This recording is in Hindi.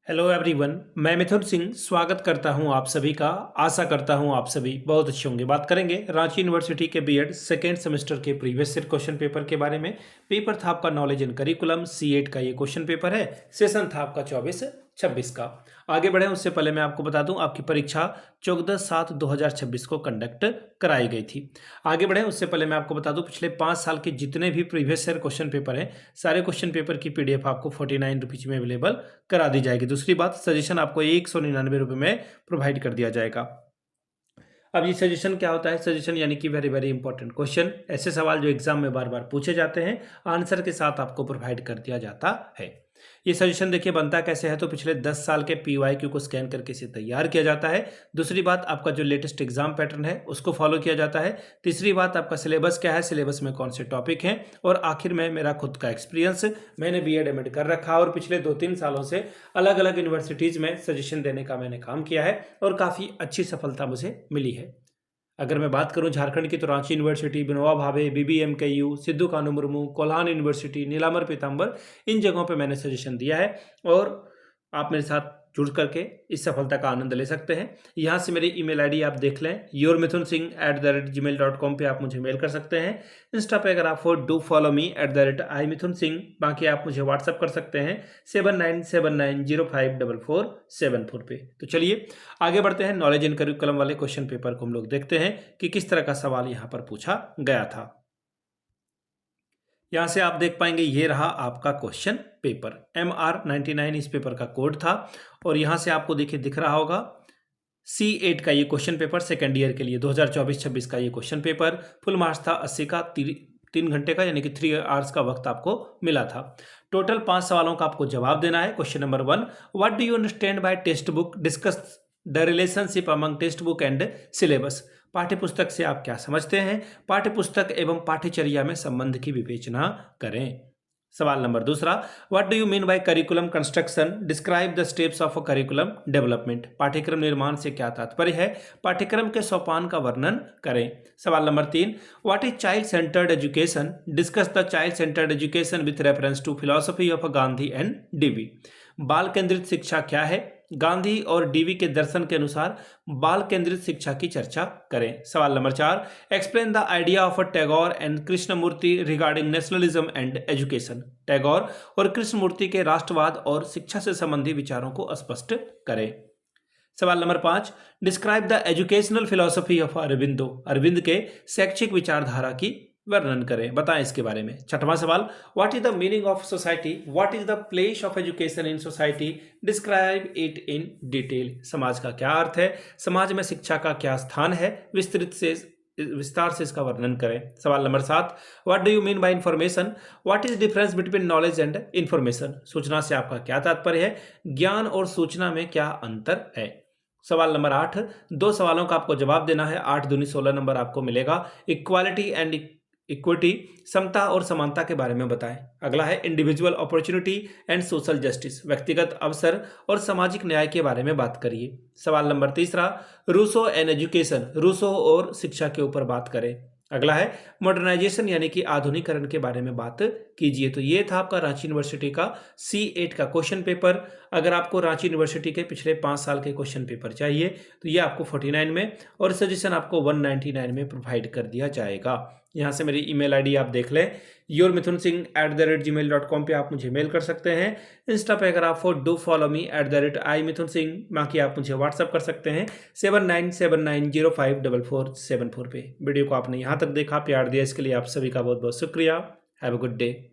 हेलो एवरीवन, मैं मिथुन सिंह स्वागत करता हूं आप सभी का। आशा करता हूं आप सभी बहुत अच्छे होंगे। बात करेंगे रांची यूनिवर्सिटी के बीएड सेकेंड सेमेस्टर के प्रीवियस ईयर क्वेश्चन पेपर के बारे में। पेपर था आपका नॉलेज एंड करिकुलम C8 का ये क्वेश्चन पेपर है। सेशन था आपका 24-26 का। आगे बढ़े उससे पहले मैं आपको बता दूं आपकी परीक्षा 14/7/2026 को कंडक्ट कराई गई थी। आगे बढ़े उससे पहले मैं आपको बता दूं पिछले 5 साल के जितने भी प्रीवियस ईयर क्वेश्चन पेपर हैं सारे क्वेश्चन पेपर की PDF आपको 49 रुपीज में अवेलेबल करा दी जाएगी। दूसरी बात, सजेशन आपको 199 रुपये में प्रोवाइड कर दिया जाएगा। अब ये सजेशन क्या होता है? सजेशन यानी कि वेरी वेरी इंपॉर्टेंट क्वेश्चन, ऐसे सवाल जो एग्जाम में बार बार पूछे जाते हैं, आंसर के साथ आपको प्रोवाइड कर दिया जाता है। ये सजेशन देखिए बनता कैसे है, तो पिछले 10 साल के PYQ को स्कैन करके इसे तैयार किया जाता है। दूसरी बात, आपका जो लेटेस्ट एग्जाम पैटर्न है उसको फॉलो किया जाता है। तीसरी बात, आपका सिलेबस क्या है, सिलेबस में कौन से टॉपिक हैं, और आखिर में मेरा खुद का एक्सपीरियंस, मैंने BEd MAd कर रखा है और पिछले 2-3 सालों से अलग अलग यूनिवर्सिटीज़ में सजेशन देने का मैंने काम किया है और काफ़ी अच्छी सफलता मुझे मिली है। अगर मैं बात करूं झारखंड की, तो रांची यूनिवर्सिटी, विनोबा भावे, BBMKU, सिद्धू कानू मुर्मू, कोल्हान यूनिवर्सिटी, नीलांबर पीताम्बर, इन जगहों पे मैंने सजेशन दिया है और आप मेरे साथ जुड़ करके इस सफलता का आनंद ले सकते हैं। यहाँ से मेरी ईमेल आईडी आप देख लें, yourmithunsingh@gmail.com पे आप मुझे मेल कर सकते हैं। इंस्टा पे अगर आप डू फॉलो मी @imithunsingh। बाकी आप मुझे व्हाट्सअप कर सकते हैं 7979054474 पे। तो चलिए आगे बढ़ते हैं। नॉलेज एंड करिकुलम वाले क्वेश्चन पेपर को हम लोग देखते हैं कि किस तरह का सवाल यहाँ पर पूछा गया था। यहाँ से आप देख पाएंगे ये रहा आपका क्वेश्चन पेपर। MR99 इस पेपर का कोड था और यहाँ से आपको देखिए दिख रहा होगा C8 का ये क्वेश्चन पेपर सेकेंड ईयर के लिए 2024-26 का ये क्वेश्चन पेपर। फुल मार्क्स था 80 का, 3 घंटे का यानी कि 3 आवर्स का वक्त आपको मिला था। टोटल 5 सवालों का आपको जवाब देना है। Question number 1, what do you understand by text book, discuss the relationship among text book and syllabus. पाठ्य पुस्तक से आप क्या समझते हैं, पाठ्य पुस्तक एवं पाठ्यचर्या में संबंध की विवेचना करें। सवाल नंबर दूसरा, what do you mean by curriculum construction, describe the steps of a curriculum development. पाठ्यक्रम निर्माण से क्या तात्पर्य है, पाठ्यक्रम के सोपान का वर्णन करें। सवाल number 3, what is child centred education, discuss the child centred education with reference to philosophy of Gandhi and DV। बाल केंद्रित शिक्षा क्या है, गांधी और DV के दर्शन के अनुसार बाल केंद्रित शिक्षा की चर्चा करें। सवाल number 4, explain the idea of Tagore and Krishnamurti regarding nationalism and education. Tagore और कृष्णमूर्ति के राष्ट्रवाद और शिक्षा से संबंधी विचारों को स्पष्ट करें। सवाल number 5, describe the educational philosophy of Aurobindo. Arvind के शैक्षिक विचारधारा की वर्णन करें, बताएं इसके बारे में। छठवां सवाल, what is the meaning of society, what is the place of education in society, describe it in detail. समाज का क्या अर्थ है, समाज में शिक्षा का क्या स्थान है, विस्तार से इसका वर्णन करें। सवाल number 7, what do you mean by information, what is difference between knowledge and information. सूचना से आपका क्या तात्पर्य है, ज्ञान और सूचना में क्या अंतर है। सवाल नंबर 8, 2 सवालों का आपको जवाब देना है। 8 दूनी 16 नंबर आपको मिलेगा। इक्वालिटी एंड इक्विटी, समता और समानता के बारे में बताएं। अगला है individual opportunity and social justice, व्यक्तिगत अवसर और सामाजिक न्याय के बारे में बात करिए। सवाल नंबर तीसरा, रूसो एंड एजुकेशन, रूसो और शिक्षा के ऊपर बात करें। अगला है मॉडर्नाइजेशन यानी कि आधुनिकरण के बारे में बात कीजिए। तो ये था आपका रांची यूनिवर्सिटी का C8 का क्वेश्चन पेपर। अगर आपको रांची यूनिवर्सिटी के पिछले 5 साल के क्वेश्चन पेपर चाहिए तो ये आपको 49 में और सजेशन आपको 199 में प्रोवाइड कर दिया जाएगा। यहाँ से मेरी ईमेल आईडी आप देख लें, yourmithunsingh@gmail.com पे आप मुझे मेल कर सकते हैं। इंस्टा पे अगर आप डू फॉलो मी @imithunsingh, बाकी आप मुझे व्हाट्सअप कर सकते हैं 7979054474 पे। वीडियो को आपने यहाँ तक देखा, प्यार दिया, इसके लिए आप सभी का बहुत बहुत शुक्रिया। Have a good day.